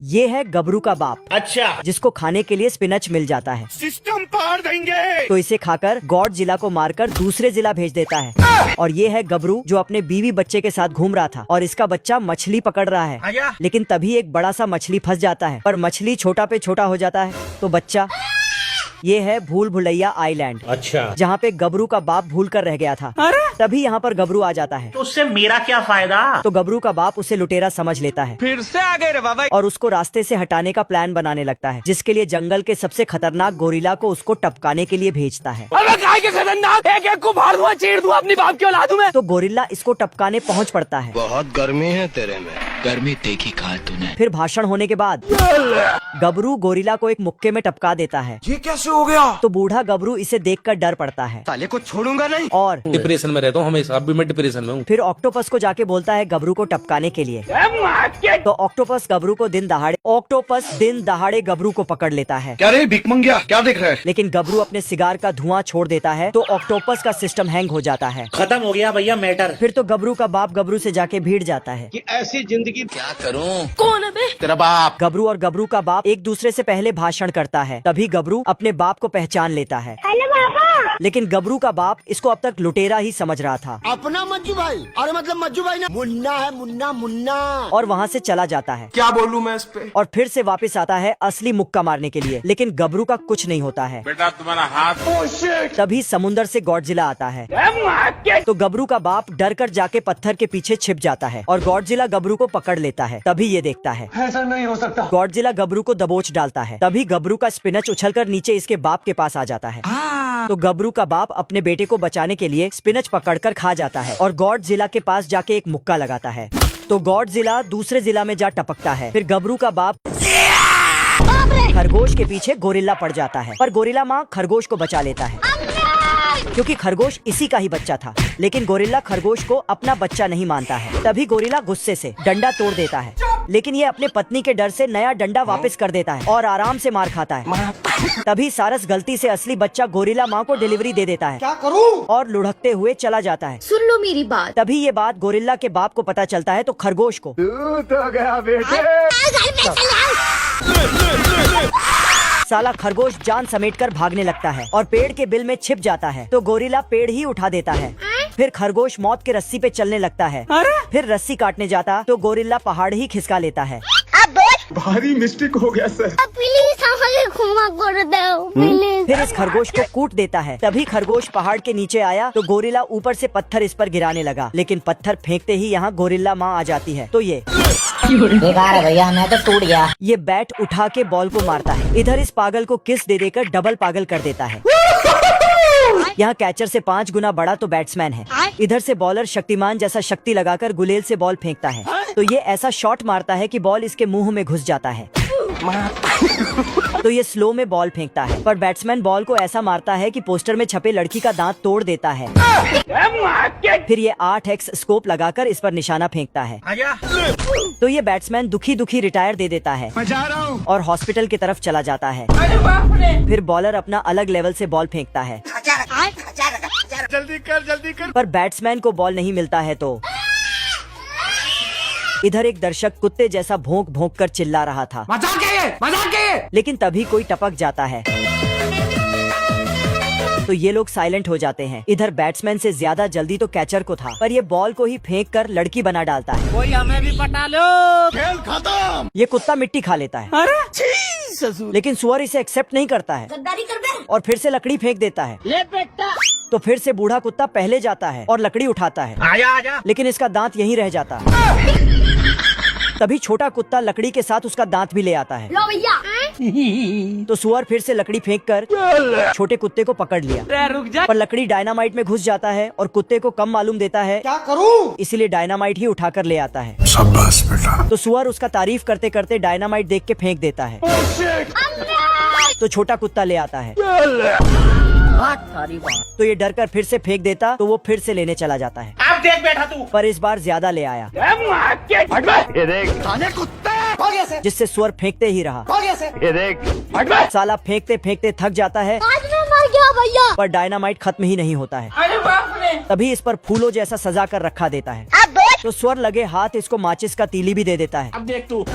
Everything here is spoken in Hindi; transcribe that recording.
ये है गबरू का बाप। अच्छा, जिसको खाने के लिए स्पिनच मिल जाता है। सिस्टम पार देंगे। तो इसे खाकर गॉड जिला को मारकर दूसरे जिला भेज देता है। और ये है गबरू जो अपने बीवी बच्चे के साथ घूम रहा था और इसका बच्चा मछली पकड़ रहा है। लेकिन तभी एक बड़ा सा मछली फंस जाता है, पर मछली छोटा पे छोटा हो जाता है तो बच्चा। ये है भूल भुलैया आइलैंड। अच्छा, जहाँ पे गबरू का बाप भूल कर रह गया था। तभी यहाँ पर गबरू आ जाता है। तो उससे मेरा क्या फायदा? तो गबरू का बाप उसे लुटेरा समझ लेता है। फिर से आ गए रे बाबा। और उसको रास्ते से हटाने का प्लान बनाने लगता है, जिसके लिए जंगल के सबसे खतरनाक गोरिल्ला को उसको टपकाने के लिए भेजता है। खतरनाक एक एक को फाड़ दूंगा, चीर दूंगा, अपनी बाप की औलाद हूं मैं। तो गोरिल्ला इसको टपकाने पहुँच पड़ता है। बहुत गर्मी है तेरे में। गर्मी देखी कहा तूने। फिर भाषण होने के बाद गबरू गोरिल्ला को एक मुक्के में टपका देता है। ये कैसे हो गया? तो बूढ़ा गबरू इसे देखकर डर पड़ता है साले को छोड़ूंगा नहीं। और डिप्रेशन में रहता हूँ हमेशा, अब भी मैं डिप्रेशन में हूँ। फिर ऑक्टोपस को जाके बोलता है गबरू को टपकाने के लिए। तो ऑक्टोपस दिन दहाड़े गबरू को पकड़ लेता है। क्या रे भिख मंगिया, क्या देख रहा है? लेकिन गबरू अपने सिगार का धुआं छोड़ देता है तो ऑक्टोपस का सिस्टम हैंग हो जाता है। खत्म हो गया भैया मैटर। फिर तो गबरू का बाप गबरू से जाके भीड़ जाता है। कि ऐसी जिंदगी क्या करूँ? कौन है बे? तेरा बाप। गबरू और गबरू का बाप एक दूसरे से पहले भाषण करता है। तभी गबरू अपने बाप को पहचान लेता है। लेकिन गबरू का बाप इसको अब तक लुटेरा ही समझ रहा था। अपना मज्जू भाई, अरे मतलब मज्जू भाई ना, मुन्ना है, मुन्ना। और वहाँ से चला जाता है। क्या बोलूं मैं इस पे? और फिर से वापस आता है असली मुक्का मारने के लिए। लेकिन गबरू का कुछ नहीं होता है। बेटा तुम्हारा हाथ। तभी समुंदर से गॉडजिला आता है। तो गबरू का बाप डर कर जाके पत्थर के पीछे छिप जाता है और गॉडजिला गबरू को पकड़ लेता है। तभी ये देखता है ऐसा नहीं हो सकता। गॉडजिला गबरू को दबोच डालता है। तभी गबरू का स्पिनच उछलकर नीचे इसके बाप के पास आ जाता है। तो गबरू का बाप अपने बेटे को बचाने के लिए स्पिनच पकड़कर खा जाता है और गॉडजिला के पास जाके एक मुक्का लगाता है। तो गॉडजिला दूसरे जिला में जा टपकता है। फिर गबरू का बाप खरगोश के पीछे गोरिल्ला पड़ जाता है, पर गोरिल्ला माँ खरगोश को बचा लेता है क्योंकि खरगोश इसी का ही बच्चा था। लेकिन गोरिल्ला खरगोश को अपना बच्चा नहीं मानता है। तभी गोरिल्ला गुस्से से डंडा तोड़ देता है, लेकिन ये अपने पत्नी के डर से नया डंडा वापस कर देता है और आराम से मार खाता है। तभी सारस गलती से असली बच्चा गोरिल्ला माँ को डिलीवरी दे देता है। क्या करूं? और लुढ़कते हुए चला जाता है। सुन लो मेरी बात। तभी ये बात गोरिल्ला के बाप को पता चलता है तो खरगोश को तो गया बेटे। साला खरगोश जान समेटकर भागने लगता है और पेड़ के बिल में छिप जाता है। तो गोरिल्ला पेड़ ही उठा देता है। फिर खरगोश मौत के रस्सी पे चलने लगता है। फिर रस्सी काटने जाता तो गोरिल्ला पहाड़ ही खिसका लेता है। भारी मिस्टेक हो गया सर। प्लीज हमें क्षमा कर दो प्लीज। फिर इस खरगोश को कूट देता है। तभी खरगोश पहाड़ के नीचे आया तो गोरिल्ला ऊपर से पत्थर इस पर गिराने लगा। लेकिन पत्थर फेंकते ही यहाँ गोरिल्ला माँ आ जाती है। तो ये बेकार है भैया, मैं तो टूट गया। ये बैट उठा के बॉल को मारता है। इधर इस पागल को किस दे देकर डबल पागल कर देता है। यहाँ कैचर से 5 गुना बड़ा तो बैट्समैन है। इधर से बॉलर शक्तिमान जैसा शक्ति लगाकर गुलेल से बॉल फेंकता है। तो ये ऐसा शॉट मारता है कि बॉल इसके मुंह में घुस जाता है। तो ये स्लो में बॉल फेंकता है, पर बैट्समैन बॉल को ऐसा मारता है कि पोस्टर में छपे लड़की का दांत तोड़ देता है। फिर ये 8x स्कोप लगाकर इस पर निशाना फेंकता है। तो ये बैट्समैन दुखी दुखी रिटायर दे देता है और हॉस्पिटल की तरफ चला जाता है। फिर बॉलर अपना अलग लेवल से बॉल फेंकता है। जल्दी कर। पर बैट्समैन को बॉल नहीं मिलता है। तो इधर एक दर्शक कुत्ते जैसा भौंक भौंक कर चिल्ला रहा था। मजाक है। लेकिन तभी कोई टपक जाता है तो ये लोग साइलेंट हो जाते हैं। इधर बैट्समैन से ज्यादा जल्दी तो कैचर को था, पर ये बॉल को ही फेंक कर लड़की बना डालता है। कोई हमें भी पटा लो। खेल खत्म। ये कुत्ता मिट्टी खा लेता है। लेकिन सुअर इसे एक्सेप्ट नहीं करता है और फिर से लकड़ी फेंक देता है। ले बेटा। तो फिर से बूढ़ा कुत्ता पहले जाता है और लकड़ी उठाता है। आजा। लेकिन इसका दांत यहीं रह जाता है। तभी छोटा कुत्ता लकड़ी के साथ उसका दांत भी ले आता है। लो भैया। तो सुअर फिर से लकड़ी फेंककर छोटे कुत्ते को पकड़ लिया। रुक जा। पर लकड़ी डायनामाइट में घुस जाता है और कुत्ते को कम मालूम देता है। क्या करूं? इसीलिए डायनामाइट ही उठाकर ले आता है। शाबाश बेटा। तो सुअर उसका तारीफ करते करते डायनामाइट देख के फेंक देता है। तो छोटा कुत्ता ले आता है। तो ये डर कर फिर से फेंक देता तो वो फिर से लेने चला जाता है। अब देख बैठा तू। पर इस बार ज्यादा ले आया, ये देख। खाने कुत्ते। भाग ऐसे। जिससे सुअर फेंकते ही रहा। भाग ऐसे। ये देख। साला फेंकते फेंकते थक जाता है, आज मैं मर गया भैया। पर डायनामाइट खत्म ही नहीं होता है। अरे बाप रे। तभी इस पर फूलों जैसा सजा कर रखा देता है। तो स्वर लगे हाथ इसको माचिस का तीली भी दे देता है। अब देख तू।